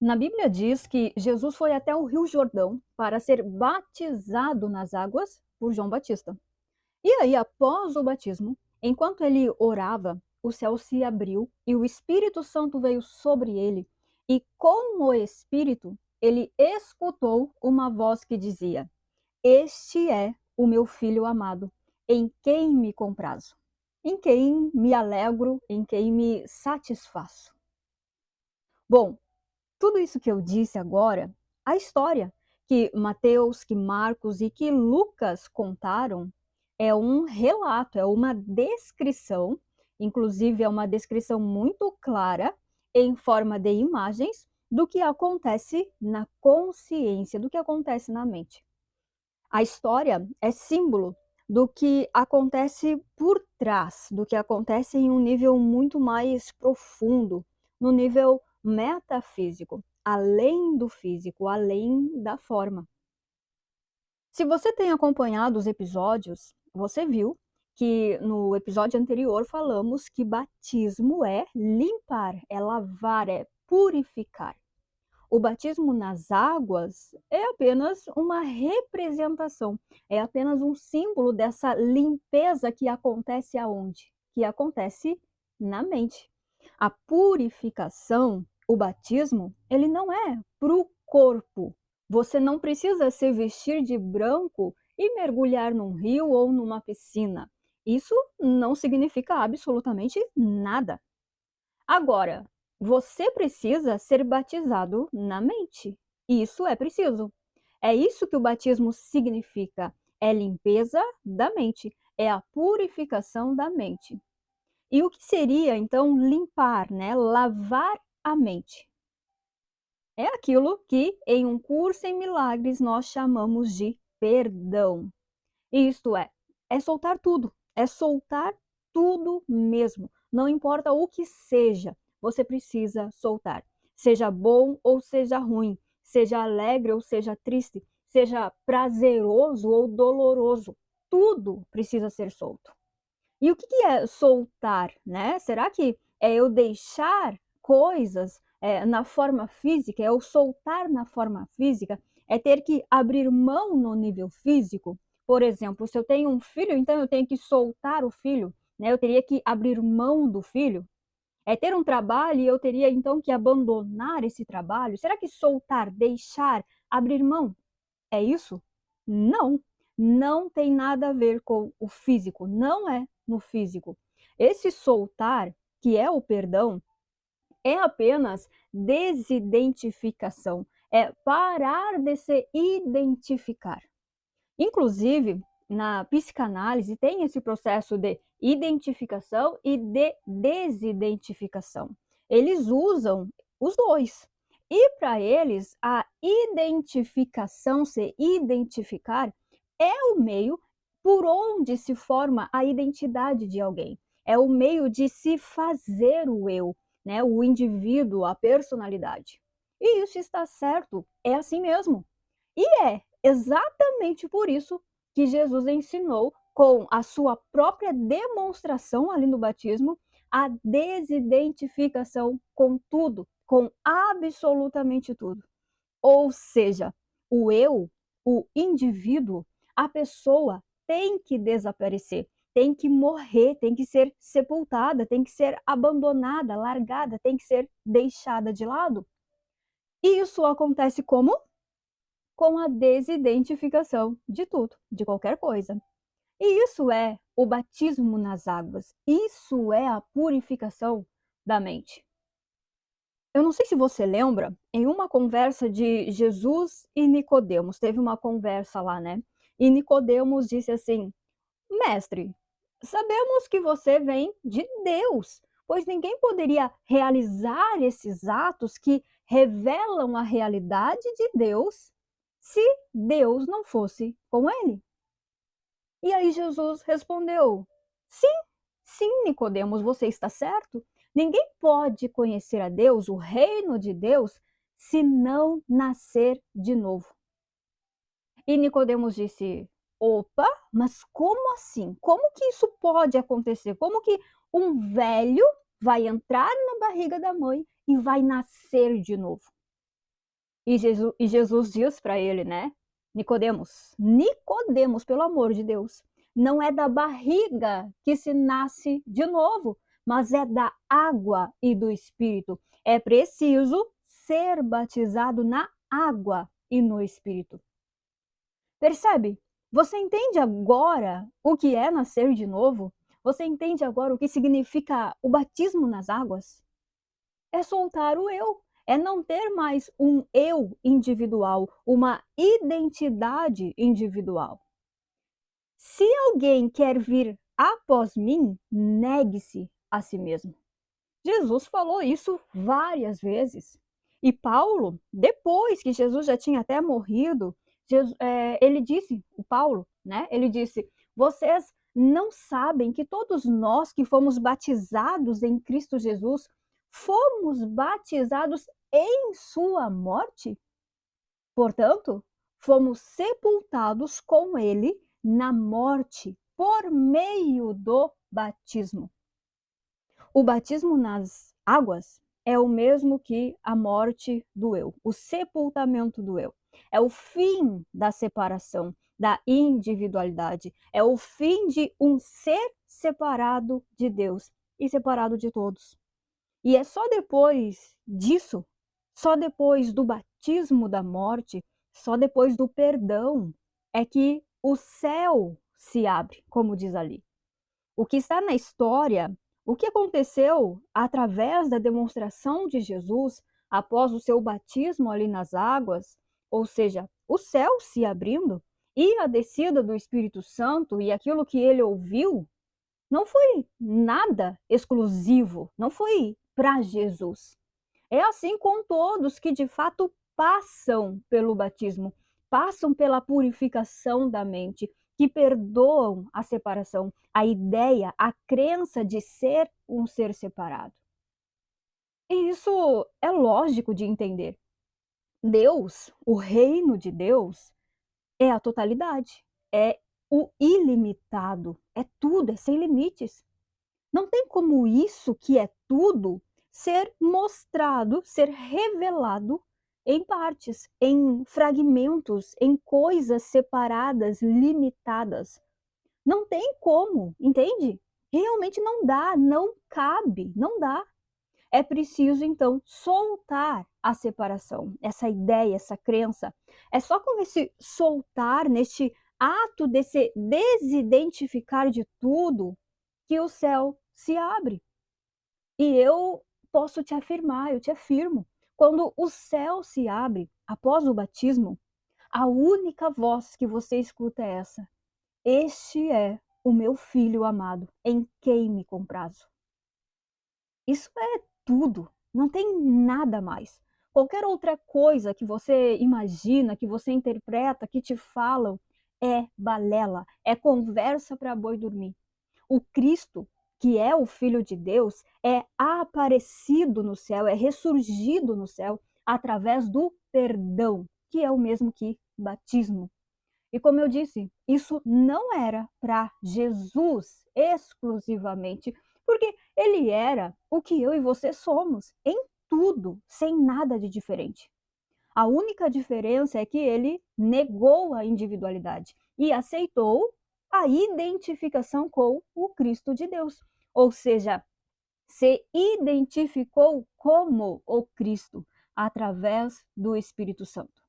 Na Bíblia diz que Jesus foi até o Rio Jordão para ser batizado nas águas por João Batista. E aí, após o batismo, enquanto ele orava, o céu se abriu e o Espírito Santo veio sobre ele. E com o Espírito, ele escutou uma voz que dizia: Este é o meu filho amado, em quem me comprazo, em quem me alegro, em quem me satisfaço. Bom, tudo isso que eu disse agora, a história que Mateus, que Marcos e que Lucas contaram é um relato, é uma descrição, inclusive é uma descrição muito clara, em forma de imagens, do que acontece na consciência, do que acontece na mente. A história é símbolo do que acontece por trás, do que acontece em um nível muito mais profundo, no nível metafísico, além do físico, além da forma. Se você tem acompanhado os episódios, você viu que no episódio anterior falamos que batismo é limpar, é lavar, é purificar. O batismo nas águas é apenas uma representação, é apenas um símbolo dessa limpeza que acontece aonde? Que acontece na mente. A purificação, o batismo, ele não é para o corpo. Você não precisa se vestir de branco e mergulhar num rio ou numa piscina. Isso não significa absolutamente nada. Agora, você precisa ser batizado na mente. Isso é preciso. É isso que o batismo significa. É limpeza da mente, é a purificação da mente. E o que seria então limpar, né? Lavar a mente? É aquilo que em um curso em milagres nós chamamos de perdão. Isto é soltar tudo, é soltar tudo mesmo. Não importa o que seja, você precisa soltar. Seja bom ou seja ruim, seja alegre ou seja triste, seja prazeroso ou doloroso, tudo precisa ser solto. E o que é soltar, né? Será que é eu deixar coisas na forma física, é eu soltar na forma física, é ter que abrir mão no nível físico? Por exemplo, se eu tenho um filho, então eu tenho que soltar o filho, né? Eu teria que abrir mão do filho. É ter um trabalho e eu teria então que abandonar esse trabalho? Será que soltar, deixar, abrir mão é isso? Não, não tem nada a ver com o físico, não é no físico. Esse soltar, que é o perdão, é apenas desidentificação, é parar de se identificar. Inclusive, na psicanálise tem esse processo de identificação e de desidentificação. Eles usam os dois. E para eles, a identificação, se identificar, é o meio por onde se forma a identidade de alguém. É o meio de se fazer o eu, né? O indivíduo, a personalidade. E isso está certo, é assim mesmo. E é exatamente por isso que Jesus ensinou, com a sua própria demonstração ali no batismo, a desidentificação com tudo, com absolutamente tudo. Ou seja, o eu, o indivíduo, a pessoa tem que desaparecer, tem que morrer, tem que ser sepultada, tem que ser abandonada, largada, tem que ser deixada de lado. E isso acontece como? Com a desidentificação de tudo, de qualquer coisa. E isso é o batismo nas águas. Isso é a purificação da mente. Eu não sei se você lembra, em uma conversa de Jesus e Nicodemos, teve uma conversa lá, né? E Nicodemos disse assim: Mestre, sabemos que você vem de Deus, pois ninguém poderia realizar esses atos que revelam a realidade de Deus se Deus não fosse com ele. E aí Jesus respondeu: Sim, sim, Nicodemos, você está certo. Ninguém pode conhecer a Deus, o reino de Deus, se não nascer de novo. E Nicodemos disse: Opa, mas como assim? Como que isso pode acontecer? Como que um velho vai entrar na barriga da mãe e vai nascer de novo? E Jesus diz para ele, né? Nicodemos, pelo amor de Deus, não é da barriga que se nasce de novo, mas é da água e do Espírito. É preciso ser batizado na água e no Espírito. Percebe? Você entende agora o que é nascer de novo? Você entende agora o que significa o batismo nas águas? É soltar o eu, é não ter mais um eu individual, uma identidade individual. Se alguém quer vir após mim, negue-se a si mesmo. Jesus falou isso várias vezes. E Paulo, depois que Jesus já tinha até morrido, ele disse, o Paulo, né? Ele disse: vocês não sabem que todos nós que fomos batizados em Cristo Jesus, fomos batizados em sua morte? Portanto, fomos sepultados com ele na morte por meio do batismo. O batismo nas águas é o mesmo que a morte do eu, o sepultamento do eu. É o fim da separação, da individualidade. É o fim de um ser separado de Deus e separado de todos. E é só depois disso, só depois do batismo da morte, só depois do perdão, é que o céu se abre, como diz ali. O que está na história, o que aconteceu através da demonstração de Jesus após o seu batismo ali nas águas, ou seja, o céu se abrindo e a descida do Espírito Santo e aquilo que ele ouviu, não foi nada exclusivo, não foi para Jesus. É assim com todos que de fato passam pelo batismo, passam pela purificação da mente, que perdoam a separação, a ideia, a crença de ser um ser separado. E isso é lógico de entender. Deus, o reino de Deus, é a totalidade, é o ilimitado, é tudo, é sem limites. Não tem como isso, que é tudo, ser mostrado, ser revelado em partes, em fragmentos, em coisas separadas, limitadas. Não tem como, entende? Realmente não dá, não cabe, não dá. É preciso, então, soltar a separação, essa ideia, essa crença. É só com esse soltar, neste ato de se desidentificar de tudo, que o céu se abre. E eu posso te afirmar, eu te afirmo, quando o céu se abre após o batismo, a única voz que você escuta é essa: este é o meu filho amado, em quem me comprazo. Isso é tudo, não tem nada mais. Qualquer outra coisa que você imagina, que você interpreta, que te falam, é balela, é conversa para boi dormir. O Cristo, que é o Filho de Deus, é aparecido no céu, é ressurgido no céu através do perdão, que é o mesmo que batismo. E como eu disse, isso não era para Jesus exclusivamente, porque ele era o que eu e você somos, em tudo, sem nada de diferente. A única diferença é que ele negou a individualidade e aceitou a identificação com o Cristo de Deus. Ou seja, se identificou como o Cristo através do Espírito Santo.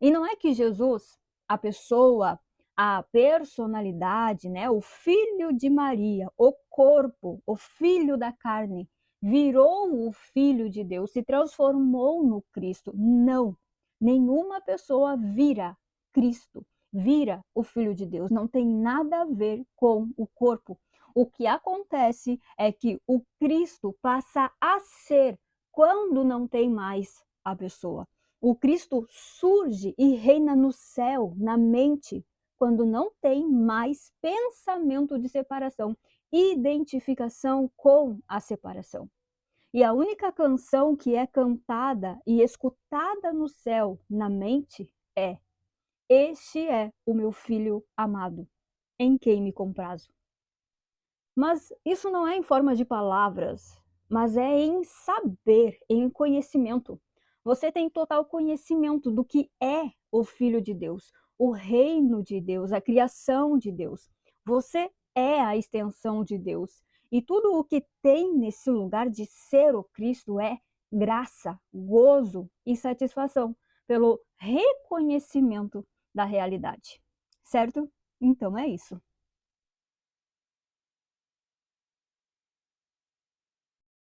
E não é que Jesus, a pessoa, a personalidade, né, o filho de Maria, o corpo, o filho da carne, virou o filho de Deus, se transformou no Cristo. Não. Nenhuma pessoa vira Cristo, vira o filho de Deus. Não tem nada a ver com o corpo. O que acontece é que o Cristo passa a ser quando não tem mais a pessoa. O Cristo surge e reina no céu, na mente, quando não tem mais pensamento de separação, identificação com a separação. E a única canção que é cantada e escutada no céu, na mente, é: este é o meu filho amado, em quem me comprazo. Mas isso não é em forma de palavras, mas é em saber, em conhecimento. Você tem total conhecimento do que é o Filho de Deus, o reino de Deus, a criação de Deus. Você é a extensão de Deus. E tudo o que tem nesse lugar de ser o Cristo é graça, gozo e satisfação pelo reconhecimento da realidade. Certo? Então é isso.